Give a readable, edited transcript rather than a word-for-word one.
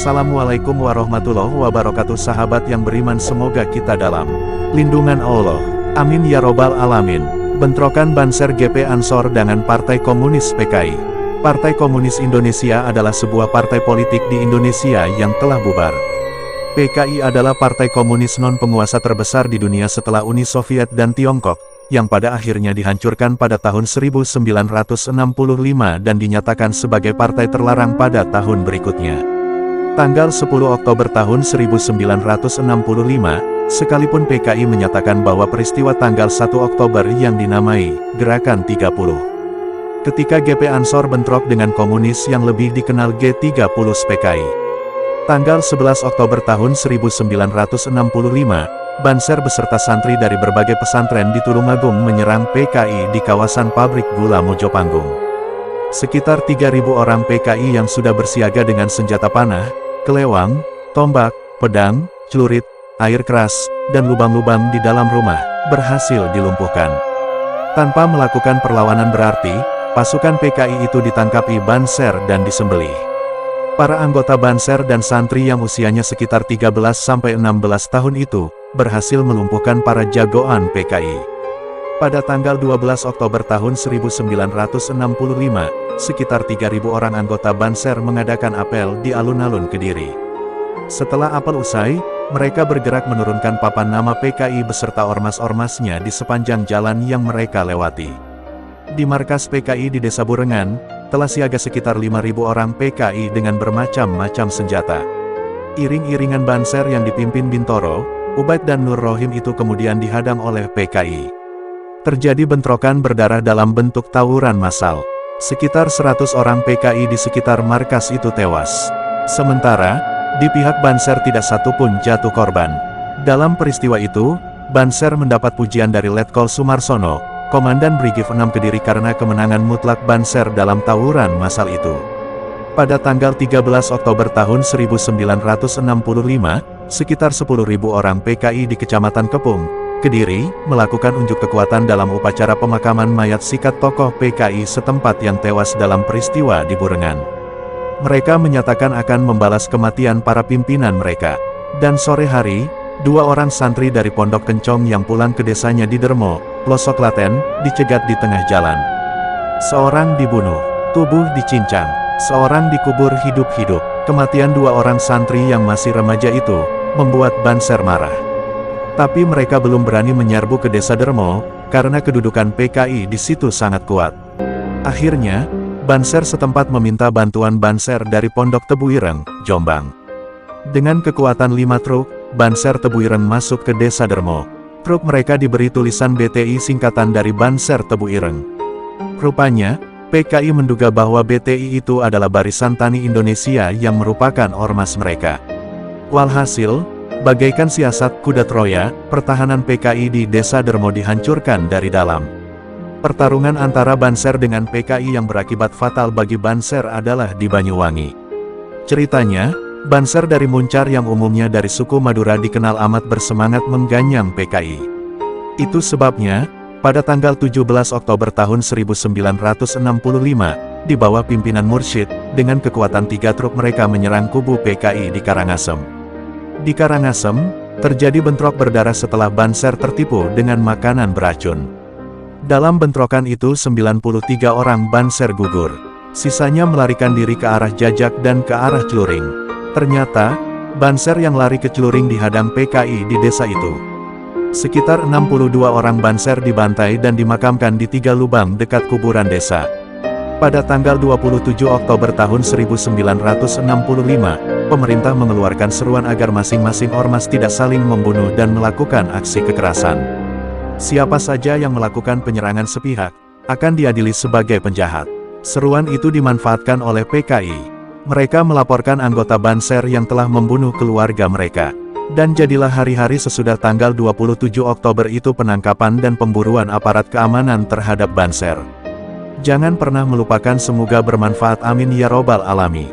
Assalamualaikum warahmatullahi wabarakatuh. Sahabat yang beriman, semoga kita dalam lindungan Allah. Amin ya robbal alamin. Bentrokan Banser GP Ansor dengan Partai Komunis PKI. Partai Komunis Indonesia adalah sebuah partai politik di Indonesia yang telah bubar. PKI adalah partai komunis non-penguasa terbesar di dunia setelah Uni Soviet dan Tiongkok, yang pada akhirnya dihancurkan pada tahun 1965 dan dinyatakan sebagai partai terlarang pada tahun berikutnya. Tanggal 10 Oktober tahun 1965, sekalipun PKI menyatakan bahwa peristiwa tanggal 1 Oktober yang dinamai Gerakan 30. Ketika GP Ansor bentrok dengan komunis yang lebih dikenal G30 PKI. Tanggal 11 Oktober tahun 1965, Banser beserta santri dari berbagai pesantren di Tulungagung menyerang PKI di kawasan pabrik gula Mojopanggung. Sekitar 3.000 orang PKI yang sudah bersiaga dengan senjata panah, kelewang, tombak, pedang, celurit, air keras, dan lubang-lubang di dalam rumah, berhasil dilumpuhkan. Tanpa melakukan perlawanan berarti, pasukan PKI itu ditangkapi Banser dan disembelih. Para anggota Banser dan santri yang usianya sekitar 13-16 tahun itu, berhasil melumpuhkan para jagoan PKI. Pada tanggal 12 Oktober tahun 1965, sekitar 3.000 orang anggota Banser mengadakan apel di alun-alun Kediri. Setelah apel usai, mereka bergerak menurunkan papan nama PKI beserta ormas-ormasnya di sepanjang jalan yang mereka lewati. Di markas PKI di Desa Burengan, telah siaga sekitar 5.000 orang PKI dengan bermacam-macam senjata. Iring-iringan Banser yang dipimpin Bintoro, Ubaid dan Nur Rohim itu kemudian dihadang oleh PKI. Terjadi bentrokan berdarah dalam bentuk tawuran massal. Sekitar 100 orang PKI di sekitar markas itu tewas. Sementara, di pihak Banser tidak satupun jatuh korban. Dalam peristiwa itu, Banser mendapat pujian dari Letkol Sumarsono, Komandan Brigif 6 Kediri karena kemenangan mutlak Banser dalam tawuran massal itu. Pada tanggal 13 Oktober tahun 1965, sekitar 10.000 orang PKI di Kecamatan Kepung, Kediri, melakukan unjuk kekuatan dalam upacara pemakaman mayat sikat tokoh PKI setempat yang tewas dalam peristiwa di Burengan. Mereka menyatakan akan membalas kematian para pimpinan mereka. Dan sore hari, 2 orang santri dari Pondok Kencong yang pulang ke desanya di Dermo, Pelosok Klaten, dicegat di tengah jalan. Seorang dibunuh, tubuh dicincang, seorang dikubur hidup-hidup. Kematian 2 orang santri yang masih remaja itu, membuat Banser marah. Tapi mereka belum berani menyerbu ke desa Dermo, karena kedudukan PKI di situ sangat kuat. Akhirnya, Banser setempat meminta bantuan Banser dari Pondok Tebuireng, Jombang. Dengan kekuatan 5 truk, Banser Tebuireng masuk ke desa Dermo. Truk mereka diberi tulisan BTI singkatan dari Banser Tebuireng. Rupanya, PKI menduga bahwa BTI itu adalah Barisan Tani Indonesia yang merupakan ormas mereka. Walhasil, bagaikan siasat kuda Troya, pertahanan PKI di desa Dermo dihancurkan dari dalam. Pertarungan antara Banser dengan PKI yang berakibat fatal bagi Banser adalah di Banyuwangi. Ceritanya, Banser dari Muncar yang umumnya dari suku Madura dikenal amat bersemangat mengganyang PKI. Itu sebabnya, pada tanggal 17 Oktober tahun 1965, di bawah pimpinan Mursyid, dengan kekuatan 3 truk mereka menyerang kubu PKI di Karangasem. Di Karangasem, terjadi bentrok berdarah setelah Banser tertipu dengan makanan beracun. Dalam bentrokan itu 93 orang Banser gugur. Sisanya melarikan diri ke arah Jajak dan ke arah Celuring. Ternyata, Banser yang lari ke Celuring dihadang PKI di desa itu. Sekitar 62 orang Banser dibantai dan dimakamkan di 3 lubang dekat kuburan desa. Pada tanggal 27 Oktober tahun 1965, pemerintah mengeluarkan seruan agar masing-masing ormas tidak saling membunuh dan melakukan aksi kekerasan. Siapa saja yang melakukan penyerangan sepihak, akan diadili sebagai penjahat. Seruan itu dimanfaatkan oleh PKI. Mereka melaporkan anggota Banser yang telah membunuh keluarga mereka. Dan jadilah hari-hari sesudah tanggal 27 Oktober itu penangkapan dan pemburuan aparat keamanan terhadap Banser. Jangan pernah melupakan, semoga bermanfaat, amin ya robbal alamin.